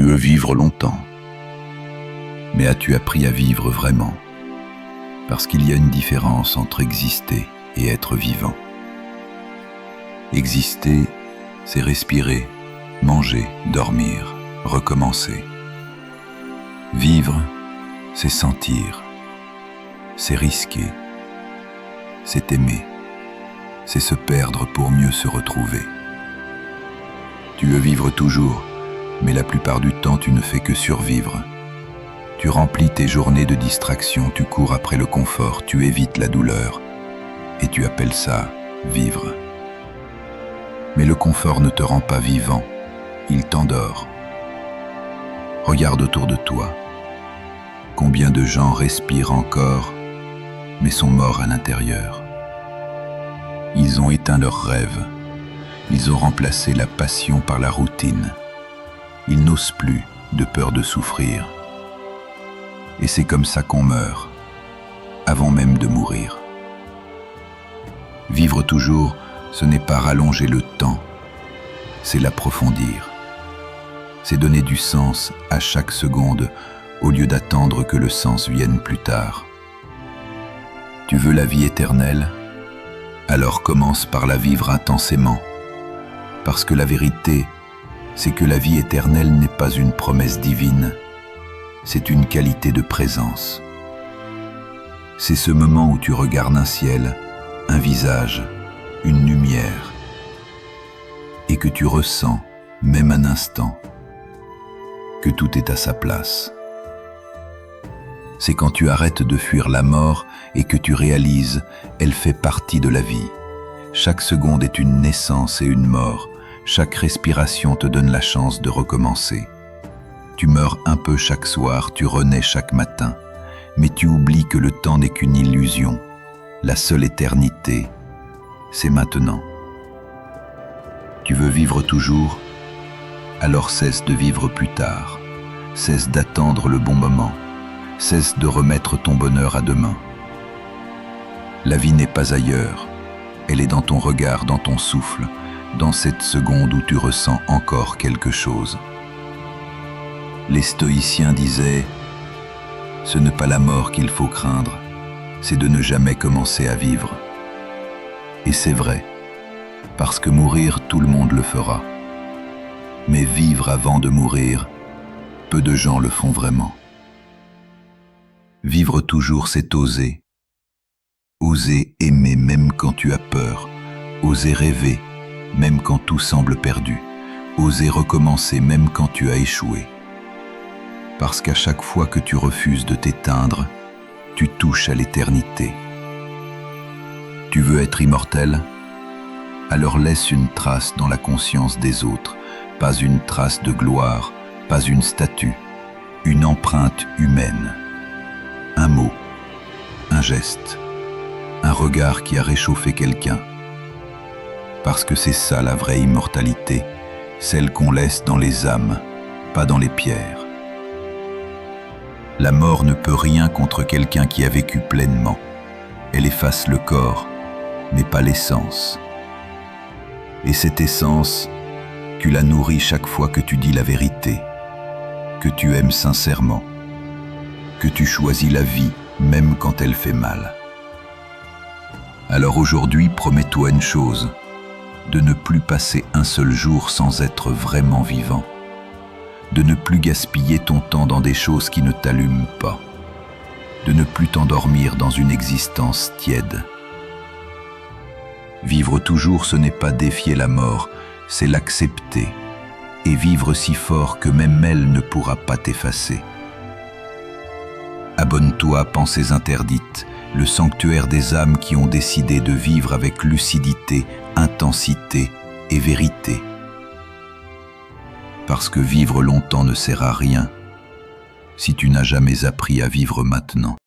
veux vivre longtemps. Mais as-tu appris à vivre vraiment? Parce qu'il y a une différence entre exister et être vivant. Exister, c'est respirer, manger, dormir, recommencer. Vivre, c'est sentir, c'est risquer, c'est aimer, c'est se perdre pour mieux se retrouver. Tu veux vivre toujours, mais la plupart du temps tu ne fais que survivre. Tu remplis tes journées de distraction, tu cours après le confort, tu évites la douleur, et tu appelles ça vivre. Mais le confort ne te rend pas vivant, il t'endort. Regarde autour de toi. Combien de gens respirent encore, mais sont morts à l'intérieur. Ils ont éteint leurs rêves, ils ont remplacé la passion par la routine. Ils n'osent plus de peur de souffrir. Et c'est comme ça qu'on meurt, avant même de mourir. Vivre toujours, ce n'est pas rallonger le temps, c'est l'approfondir. C'est donner du sens à chaque seconde, au lieu d'attendre que le sens vienne plus tard. Tu veux la vie éternelle? Alors commence par la vivre intensément. Parce que la vérité, c'est que la vie éternelle n'est pas une promesse divine, c'est une qualité de présence. C'est ce moment où tu regardes un ciel, un visage, une lumière, et que tu ressens, même un instant, que tout est à sa place. C'est quand tu arrêtes de fuir la mort et que tu réalises, elle fait partie de la vie. Chaque seconde est une naissance et une mort. Chaque respiration te donne la chance de recommencer. Tu meurs un peu chaque soir, tu renais chaque matin. Mais tu oublies que le temps n'est qu'une illusion. La seule éternité, c'est maintenant. Tu veux vivre toujours? Alors cesse de vivre plus tard. Cesse d'attendre le bon moment. Cesse de remettre ton bonheur à demain. La vie n'est pas ailleurs. Elle est dans ton regard, dans ton souffle, dans cette seconde où tu ressens encore quelque chose. Les stoïciens disaient « Ce n'est pas la mort qu'il faut craindre, c'est de ne jamais commencer à vivre. » Et c'est vrai, parce que mourir, tout le monde le fera. Mais vivre avant de mourir, peu de gens le font vraiment. Vivre toujours, c'est oser. Oser aimer même quand tu as peur. Oser rêver, même quand tout semble perdu. Oser recommencer même quand tu as échoué. Parce qu'à chaque fois que tu refuses de t'éteindre, tu touches à l'éternité. Tu veux être immortel? Alors laisse une trace dans la conscience des autres, pas une trace de gloire, pas une statue, une empreinte humaine. Un mot, un geste, un regard qui a réchauffé quelqu'un. Parce que c'est ça la vraie immortalité, celle qu'on laisse dans les âmes, pas dans les pierres. La mort ne peut rien contre quelqu'un qui a vécu pleinement. Elle efface le corps, mais pas l'essence. Et cette essence, tu la nourris chaque fois que tu dis la vérité, que tu aimes sincèrement, que tu choisis la vie, même quand elle fait mal. Alors aujourd'hui, promets-toi une chose, de ne plus passer un seul jour sans être vraiment vivant, de ne plus gaspiller ton temps dans des choses qui ne t'allument pas, de ne plus t'endormir dans une existence tiède. Vivre toujours, ce n'est pas défier la mort, c'est l'accepter, et vivre si fort que même elle ne pourra pas t'effacer. Abonne-toi à Pensées interdites, le sanctuaire des âmes qui ont décidé de vivre avec lucidité, intensité et vérité. Parce que vivre longtemps ne sert à rien si tu n'as jamais appris à vivre maintenant.